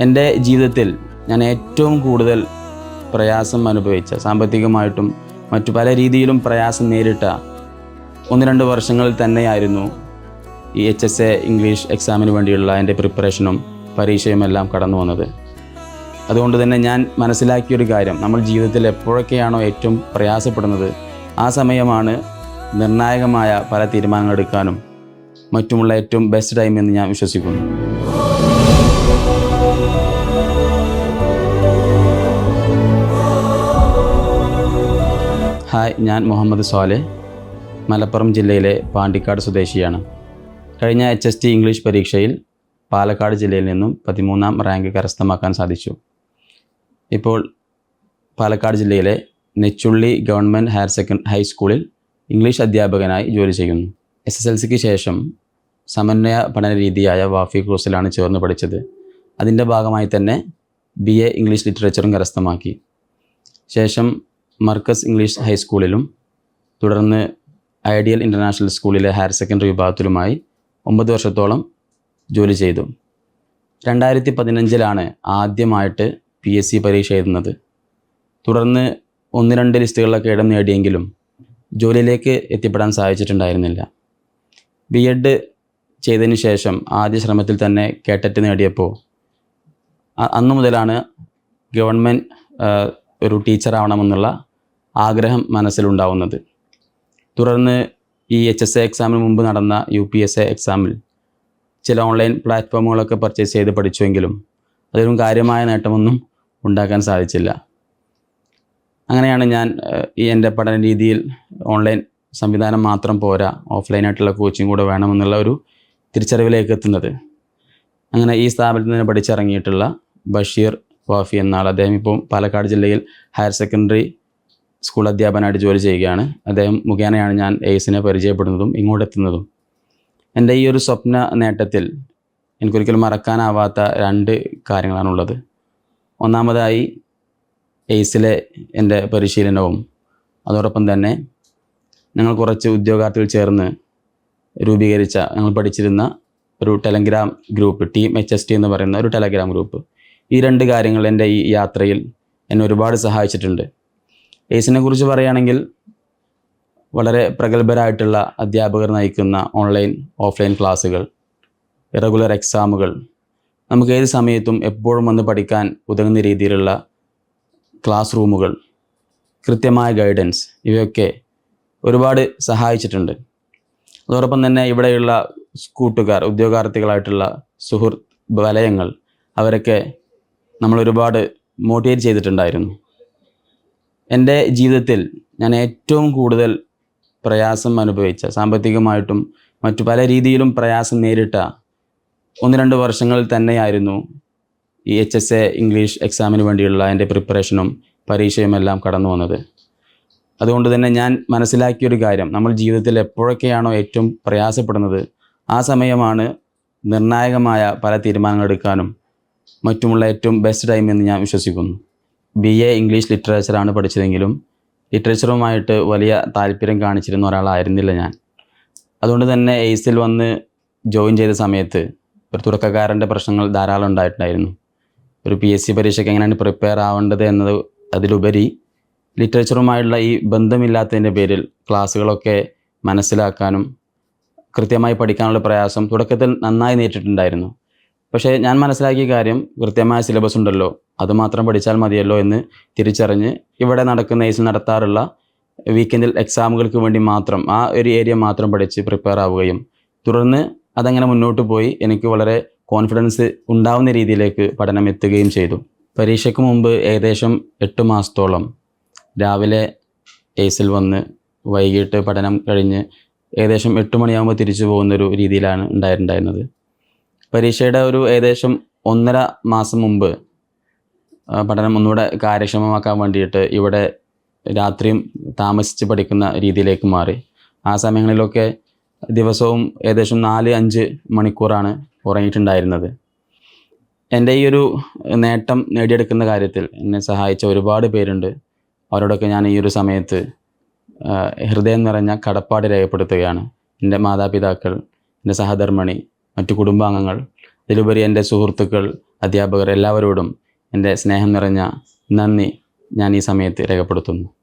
എൻ്റെ ജീവിതത്തിൽ ഞാൻ ഏറ്റവും കൂടുതൽ പ്രയാസം അനുഭവിച്ച, സാമ്പത്തികമായിട്ടും മറ്റു പല രീതിയിലും പ്രയാസം നേരിട്ട 1-2 വർഷങ്ങളിൽ തന്നെയായിരുന്നു ഈ HSA ഇംഗ്ലീഷ് എക്സാമിന് വേണ്ടിയുള്ള എൻ്റെ പ്രിപ്പറേഷനും പരീക്ഷയുമെല്ലാം കടന്നു വന്നത്. അതുകൊണ്ട് തന്നെ ഞാൻ മനസ്സിലാക്കിയൊരു കാര്യം, നമ്മൾ ജീവിതത്തിൽ എപ്പോഴൊക്കെയാണോ ഏറ്റവും പ്രയാസപ്പെടുന്നത് ആ സമയമാണ് നിർണായകമായ പല തീരുമാനങ്ങൾ എടുക്കാനും മറ്റുമുള്ള ഏറ്റവും ബെസ്റ്റ് ടൈം എന്ന് ഞാൻ വിശ്വസിക്കുന്നു. ഹായ്, ഞാൻ മുഹമ്മദ് സ്വാലിഹ്, മലപ്പുറം ജില്ലയിലെ പാണ്ടിക്കാട് സ്വദേശിയാണ്. കഴിഞ്ഞ HST ഇംഗ്ലീഷ് പരീക്ഷയിൽ പാലക്കാട് ജില്ലയിൽ നിന്നും 13ാം റാങ്ക് കരസ്ഥമാക്കാൻ സാധിച്ചു. ഇപ്പോൾ പാലക്കാട് ജില്ലയിലെ നെച്ചുള്ളി ഗവൺമെൻറ് ഹൈസ്കൂളിൽ ഇംഗ്ലീഷ് അധ്യാപകനായി ജോലി ചെയ്യുന്നു. SSLCക്ക് ശേഷം സമന്വയ പഠന രീതിയായ വാഫി കോഴ്സിലാണ് ചേർന്ന് പഠിച്ചത്. അതിൻ്റെ ഭാഗമായി തന്നെ BA ഇംഗ്ലീഷ് ലിറ്ററേച്ചറും കരസ്ഥമാക്കി. ശേഷം മർക്കസ് ഇംഗ്ലീഷ് ഹൈസ്കൂളിലും തുടർന്ന് ഐഡിയൽ ഇൻ്റർനാഷണൽ സ്കൂളിലെ ഹയർ സെക്കൻഡറി വിഭാഗത്തിലുമായി 9 വർഷത്തോളം ജോലി ചെയ്തു. 2015 ആദ്യമായിട്ട് PSC പരീക്ഷ എഴുതുന്നത്. തുടർന്ന് 1-2 ലിസ്റ്റുകളിലൊക്കെ ഇടം നേടിയെങ്കിലും ജോലിയിലേക്ക് എത്തിപ്പെടാൻ സാധിച്ചിട്ടുണ്ടായിരുന്നില്ല. B.Ed ചെയ്തതിന് ശേഷം ആദ്യ ശ്രമത്തിൽ തന്നെ കേട്ടറ്റ് നേടിയപ്പോൾ അന്നു മുതലാണ് ഗവൺമെൻറ് ഒരു ടീച്ചറാവണമെന്നുള്ള ആഗ്രഹം മനസ്സിലുണ്ടാവുന്നത്. തുടർന്ന് ഈ HSA എക്സാമിന് മുമ്പ് നടന്ന UPSA എക്സാമിൽ ചില ഓൺലൈൻ പ്ലാറ്റ്ഫോമുകളൊക്കെ പർച്ചേസ് ചെയ്ത് പഠിച്ചുവെങ്കിലും അതിലും കാര്യമായ നേട്ടമൊന്നും ഉണ്ടാക്കാൻ സാധിച്ചില്ല. അങ്ങനെയാണ് ഞാൻ എൻ്റെ പഠന രീതിയിൽ ഓൺലൈൻ സംവിധാനം മാത്രം പോരാ, ഓഫ്ലൈനായിട്ടുള്ള കോച്ചിങ് കൂടെ വേണമെന്നുള്ള ഒരു തിരിച്ചറിവിലേക്ക് എത്തുന്നത്. അങ്ങനെ ഈ സ്ഥാപനത്തിൽ നിന്ന് പഠിച്ചിറങ്ങിയിട്ടുള്ള ബഷീർ വാഫി എന്ന ആൾ, അദ്ദേഹം ഇപ്പോൾ പാലക്കാട് ജില്ലയിൽ ഹയർ സെക്കൻഡറി സ്കൂൾ അധ്യാപകനായിട്ട് ജോലി ചെയ്യുകയാണ്. അദ്ദേഹം മുഖേനയാണ് ഞാൻ എയ്സിനെ പരിചയപ്പെടുന്നതും ഇങ്ങോട്ടെത്തുന്നതും. എൻ്റെ ഈ ഒരു സ്വപ്ന നേട്ടത്തിൽ എനിക്കൊരിക്കലും മറക്കാനാവാത്ത 2 കാര്യങ്ങളാണുള്ളത്. ഒന്നാമതായി എയ്സിലെ എൻ്റെ പരിശീലനവും അതോടൊപ്പം തന്നെ ഞങ്ങൾ കുറച്ച് ഉദ്യോഗാർത്ഥികൾ ചേർന്ന് രൂപീകരിച്ച, ഞങ്ങൾ പഠിച്ചിരുന്ന ഒരു ടെലഗ്രാം ഗ്രൂപ്പ്, ടീം HST എന്ന് പറയുന്ന ഒരു ടെലഗ്രാം ഗ്രൂപ്പ്. ഈ 2 കാര്യങ്ങൾ എൻ്റെ ഈ യാത്രയിൽ എന്നെ ഒരുപാട് സഹായിച്ചിട്ടുണ്ട്. എയ്സിനെ കുറിച്ച് പറയുകയാണെങ്കിൽ വളരെ പ്രഗത്ഭരായിട്ടുള്ള അധ്യാപകർ നയിക്കുന്ന ഓൺലൈൻ ഓഫ്ലൈൻ ക്ലാസ്സുകൾ, ഇറഗുലർ എക്സാമുകൾ, നമുക്ക് ഏത് സമയത്തും എപ്പോഴും വന്ന് പഠിക്കാൻ ഉതകുന്ന രീതിയിലുള്ള ക്ലാസ് റൂമുകൾ, കൃത്യമായ ഗൈഡൻസ്, ഇവയൊക്കെ ഒരുപാട് സഹായിച്ചിട്ടുണ്ട്. അതോടൊപ്പം തന്നെ ഇവിടെയുള്ള കൂട്ടുകാർ, ഉദ്യോഗാർത്ഥികളായിട്ടുള്ള സുഹൃത്ത് വലയങ്ങൾ, അവരൊക്കെ നമ്മൾ ഒരുപാട് മോട്ടിവേറ്റ് ചെയ്തിട്ടുണ്ടായിരുന്നു. എൻ്റെ ജീവിതത്തിൽ ഞാൻ ഏറ്റവും കൂടുതൽ പ്രയാസം അനുഭവിച്ച, സാമ്പത്തികമായിട്ടും മറ്റു പല രീതിയിലും പ്രയാസം നേരിട്ട 1-2 വർഷങ്ങളിൽ തന്നെയായിരുന്നു ഈ HSA ഇംഗ്ലീഷ് എക്സാമിന് വേണ്ടിയുള്ള എൻ്റെ പ്രിപ്പറേഷനും പരീക്ഷയുമെല്ലാം കടന്നു വന്നത്. അതുകൊണ്ട് തന്നെ ഞാൻ മനസ്സിലാക്കിയൊരു കാര്യം, നമ്മൾ ജീവിതത്തിൽ എപ്പോഴൊക്കെയാണോ ഏറ്റവും പ്രയാസപ്പെടുന്നത് ആ സമയമാണ് നിർണായകമായ പല തീരുമാനങ്ങൾ എടുക്കാനും മറ്റുമുള്ള ഏറ്റവും ബെസ്റ്റ് ടൈം എന്ന് ഞാൻ വിശ്വസിക്കുന്നു. BA ഇംഗ്ലീഷ് ലിറ്ററേച്ചറാണ് പഠിച്ചതെങ്കിലും ലിറ്ററേച്ചറുമായിട്ട് വലിയ താല്പര്യം കാണിച്ചിരുന്ന ഒരാളായിരുന്നില്ല ഞാൻ. അതുകൊണ്ട് തന്നെ എയ്സിൽ വന്ന് ജോയിൻ ചെയ്ത സമയത്ത് ഒരു തുടക്കക്കാരൻ്റെ പ്രശ്നങ്ങൾ ധാരാളം ഉണ്ടായിട്ടുണ്ടായിരുന്നു. ഒരു PSC പരീക്ഷയ്ക്ക് എങ്ങനെയാണ് പ്രിപ്പയർ ആവേണ്ടത് എന്നത് അതിലുപരി ലിറ്ററേച്ചറുമായുള്ള ഈ ബന്ധമില്ലാത്തതിൻ്റെ പേരിൽ ക്ലാസ്സുകളൊക്കെ മനസ്സിലാക്കാനും കൃത്യമായി പഠിക്കാനുള്ള പ്രയാസം തുടക്കത്തിൽ നന്നായി നേരിട്ടിട്ടുണ്ടായിരുന്നു. പക്ഷേ ഞാൻ മനസ്സിലാക്കിയ കാര്യം, കൃത്യമായ സിലബസ് ഉണ്ടല്ലോ, അതുമാത്രം പഠിച്ചാൽ മതിയല്ലോ എന്ന് തിരിച്ചറിഞ്ഞ് ഇവിടെ നടക്കുന്ന എയ്സിൽ നടത്താറുള്ള വീക്കെൻഡിൽ എക്സാമുകൾക്ക് വേണ്ടി മാത്രം ആ ഒരു ഏരിയ മാത്രം പഠിച്ച് പ്രിപ്പയർ ആവുകയും തുടർന്ന് അതങ്ങനെ മുന്നോട്ട് പോയി എനിക്ക് വളരെ കോൺഫിഡൻസ് ഉണ്ടാവുന്ന രീതിയിലേക്ക് പഠനം എത്തുകയും ചെയ്തു. പരീക്ഷയ്ക്ക് മുമ്പ് ഏകദേശം 8 മാസത്തോളം രാവിലെ എയ്സിൽ വന്ന് വൈകിട്ട് പഠനം കഴിഞ്ഞ് ഏകദേശം 8 മണിയാകുമ്പോൾ തിരിച്ചു പോകുന്നൊരു രീതിയിലാണ് ഉണ്ടായിരുന്നത്. പരീക്ഷയുടെ ഒരു ഏകദേശം 1.5 മാസം മുമ്പ് പഠനം ഒന്നുകൂടെ കാര്യക്ഷമമാക്കാൻ വേണ്ടിയിട്ട് ഇവിടെ രാത്രിയും താമസിച്ച് പഠിക്കുന്ന രീതിയിലേക്ക് മാറി. ആ സമയങ്ങളിലൊക്കെ ദിവസവും ഏകദേശം 4-5 മണിക്കൂറാണ് ഉറങ്ങിയിട്ടുണ്ടായിരുന്നത്. എൻ്റെ ഈ ഒരു നേട്ടം നേടിയെടുക്കുന്ന കാര്യത്തിൽ എന്നെ സഹായിച്ച ഒരുപാട് പേരുണ്ട്. അവരോടൊക്കെ ഞാൻ ഈ ഒരു സമയത്ത് ഹൃദയം നിറഞ്ഞ കടപ്പാട് രേഖപ്പെടുത്തുകയാണ്. എൻ്റെ മാതാപിതാക്കൾ, എൻ്റെ സഹധർമ്മിണി, മറ്റു കുടുംബാംഗങ്ങൾ അതിലുപരി എൻ്റെ സുഹൃത്തുക്കൾ, അധ്യാപകർ എല്ലാവരോടും എൻ്റെ സ്നേഹം നിറഞ്ഞ നന്ദി ഞാൻ ഈ സമയത്ത് രേഖപ്പെടുത്തുന്നു.